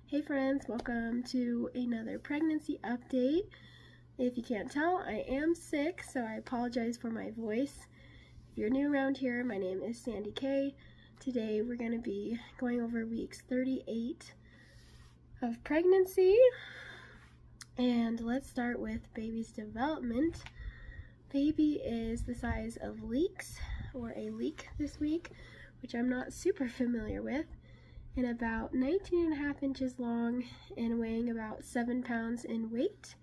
Hey friends, welcome to another pregnancy update. If you can't tell, I am sick, so I apologize for my voice. If you're new around here, my name is Sandy-Kaye. Today we're going to be going over weeks 38 of pregnancy. And let's start with baby's development. Baby is the size of leeks, or a leek this week, which I'm not super familiar with, and about 19.5 inches long and weighing about 7 pounds in weight.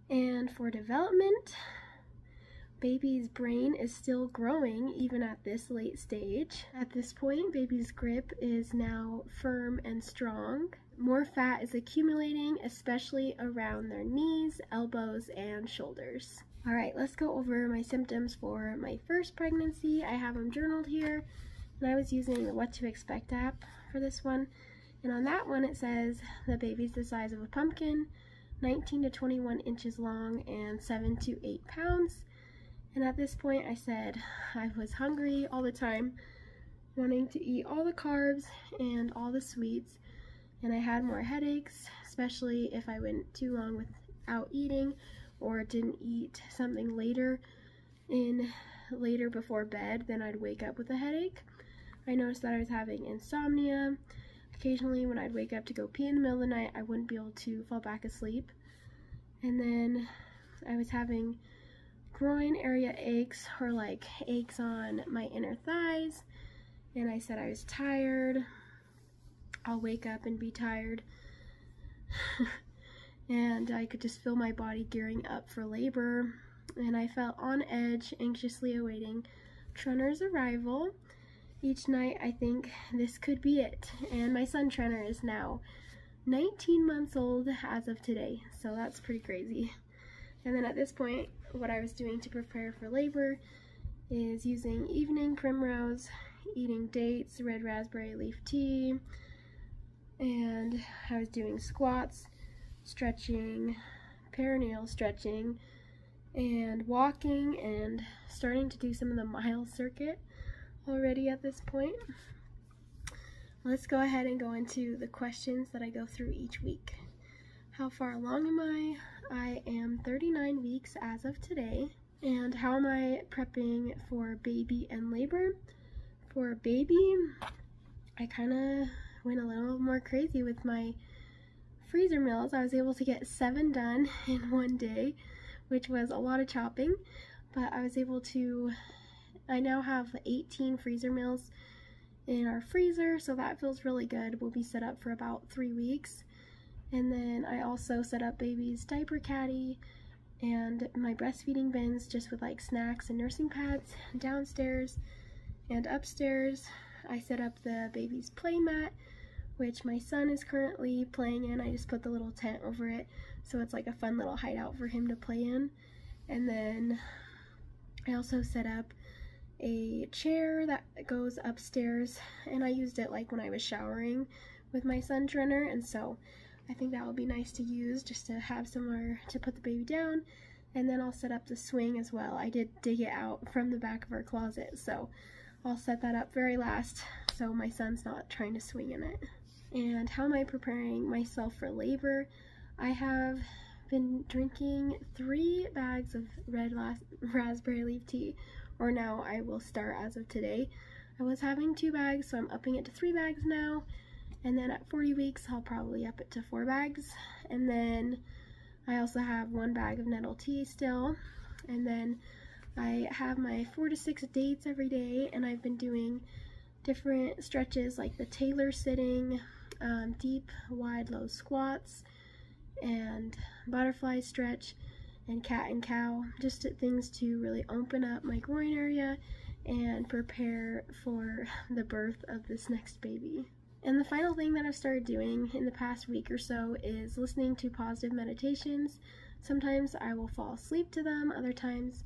And for development, baby's brain is still growing even at this late stage. At this point, baby's grip is now firm and strong. More fat is accumulating, especially around their knees, elbows, and shoulders. All right, let's go over my symptoms for my first pregnancy. I have them journaled here, and I was using the What to Expect app for this one. And on that one, it says the baby's the size of a pumpkin, 19 to 21 inches long, and 7 to 8 pounds. And at this point, I said I was hungry all the time, wanting to eat all the carbs and all the sweets. And I had more headaches, especially if I went too long without eating or didn't eat something later before bed, then I'd wake up with a headache. I noticed that I was having insomnia. Occasionally when I'd wake up to go pee in the middle of the night, I wouldn't be able to fall back asleep. And then I was having groin area aches, or like aches on my inner thighs. And I said I was tired. I'll wake up and be tired. And I could just feel my body gearing up for labor. And I felt on edge, anxiously awaiting Trenner's arrival. Each night I think this could be it. And my son Trenner is now 19 months old as of today, so that's pretty crazy. And then at this point, what I was doing to prepare for labor is using evening primrose, eating dates, red raspberry leaf tea, and I was doing squats, stretching, perineal stretching, and walking, and starting to do some of the mile circuit already at this point. Let's go ahead and go into the questions that I go through each week. How far along am I? I am 39 weeks as of today. And how am I prepping for baby and labor? For baby, I kind of went a little more crazy with my freezer meals. I was able to get 7 done in one day, which was a lot of chopping, but I was able to I now have 18 freezer meals in our freezer, so that feels really good. We'll be set up for about 3 weeks. And then I also set up baby's diaper caddy and my breastfeeding bins just with like snacks and nursing pads downstairs. And upstairs, I set up the baby's play mat, which my son is currently playing in. I just put the little tent over it, so it's like a fun little hideout for him to play in. And then I also set up a chair that goes upstairs, and I used it like when I was showering with my son Trenner, and so I think that will be nice to use just to have somewhere to put the baby down. And then I'll set up the swing as well. I did dig it out from the back of our closet, so I'll set that up very last so my son's not trying to swing in it. And how am I preparing myself for labor? I have been drinking 3 bags of red raspberry leaf tea, or now I will start as of today. I was having 2 bags, so I'm upping it to 3 bags now. And then at 40 weeks, I'll probably up it to 4 bags. And then I also have 1 bag of nettle tea still. And then I have my 4 to 6 dates every day, and I've been doing different stretches like the Taylor sitting, deep, wide, low squats, and butterfly stretch, and cat and cow, just things to really open up my groin area and prepare for the birth of this next baby. And the final thing that I've started doing in the past week or so is listening to positive meditations. Sometimes I will fall asleep to them, other times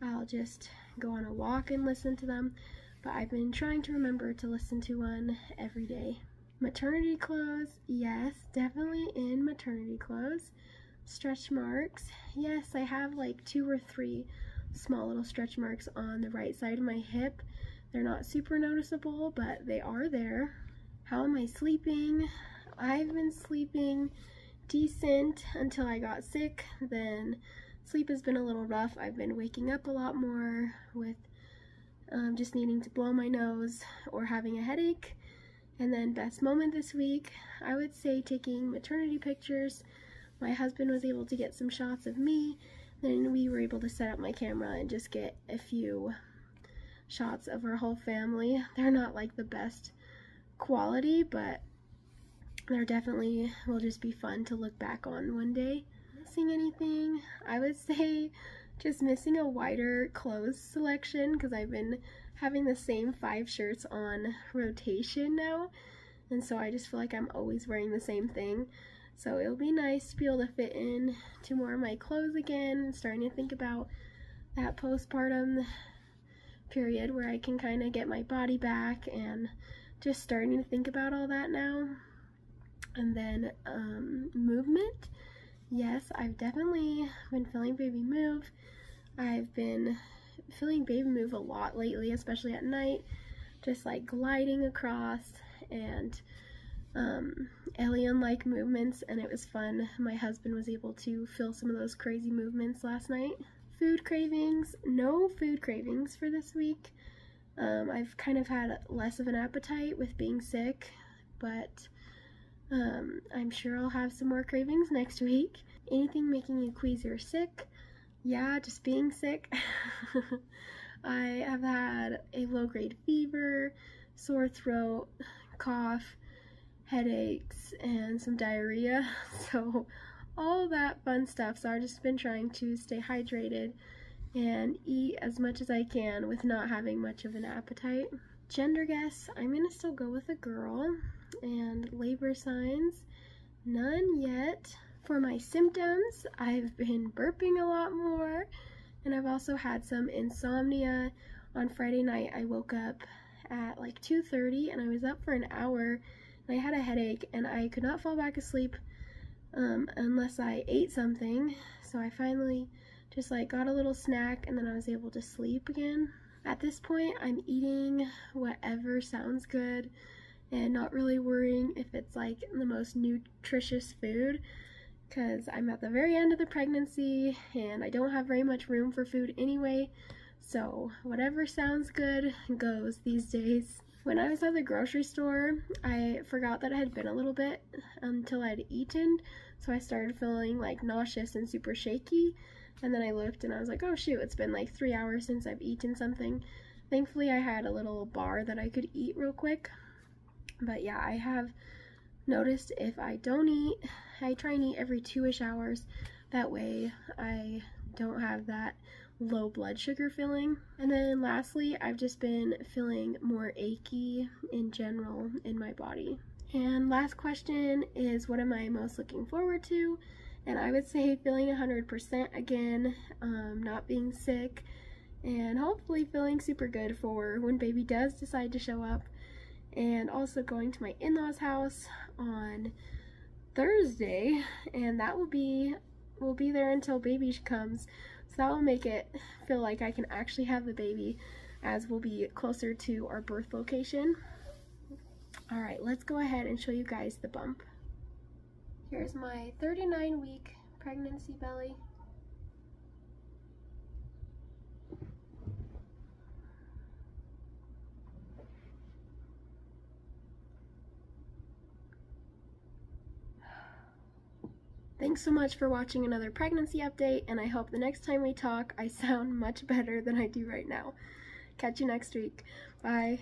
I'll just go on a walk and listen to them, but I've been trying to remember to listen to one every day. Maternity clothes, yes, definitely in maternity clothes. Stretch marks, yes, I have like 2 or 3 small little stretch marks on the right side of my hip. They're not super noticeable, but they are there. How am I sleeping? I've been sleeping decent until I got sick. Then sleep has been a little rough. I've been waking up a lot more with just needing to blow my nose or having a headache. And then best moment this week, I would say taking maternity pictures. My husband was able to get some shots of me. Then we were able to set up my camera and just get a few shots of our whole family. They're not like the best quality, but they're definitely will just be fun to look back on one day. Missing anything? I would say just missing a wider clothes selection, because I've been having the same 5 shirts on rotation now, and so I just feel like I'm always wearing the same thing. So it'll be nice to be able to fit in to more of my clothes again, and starting to think about that postpartum period where I can kind of get my body back, and just starting to think about all that now. And then movement. Yes, I've definitely been feeling baby move. I've been feeling baby move a lot lately, especially at night, just like gliding across and alien-like movements, and it was fun. My husband was able to feel some of those crazy movements last night. Food cravings, no food cravings for this week. I've kind of had less of an appetite with being sick, but I'm sure I'll have some more cravings next week. Anything making you queasy or sick? Yeah, just being sick. I have had a low-grade fever, sore throat, cough, headaches, and some diarrhea. So all that fun stuff. So I've just been trying to stay hydrated and eat as much as I can with not having much of an appetite. Gender guess, I'm gonna still go with a girl. And labor signs, none yet. For my symptoms, I've been burping a lot more, and I've also had some insomnia. On Friday night, I woke up at like 2:30, and I was up for an hour, and I had a headache, and I could not fall back asleep unless I ate something. So I finally just like got a little snack, and then I was able to sleep again. At this point, I'm eating whatever sounds good and not really worrying if it's like the most nutritious food, because I'm at the very end of the pregnancy and I don't have very much room for food anyway, so whatever sounds good goes these days. When I was at the grocery store, I forgot that it had been a little bit until I'd eaten, so I started feeling like nauseous and super shaky, and then I looked and I was like, oh shoot, it's been like 3 hours since I've eaten something. Thankfully I had a little bar that I could eat real quick. But yeah, I have noticed if I don't eat, I try and eat every 2-ish hours. That way I don't have that low blood sugar feeling. And then lastly, I've just been feeling more achy in general in my body. And last question is, what am I most looking forward to? And I would say feeling 100% again, not being sick, and hopefully feeling super good for when baby does decide to show up. And also going to my in-laws' house on Thursday, and that we'll be there until baby comes, so that will make it feel like I can actually have the baby, as we'll be closer to our birth location. Alright, let's go ahead and show you guys the bump. Here's my 39-week pregnancy belly. Thanks so much for watching another pregnancy update, and I hope the next time we talk I sound much better than I do right now. Catch you next week. Bye.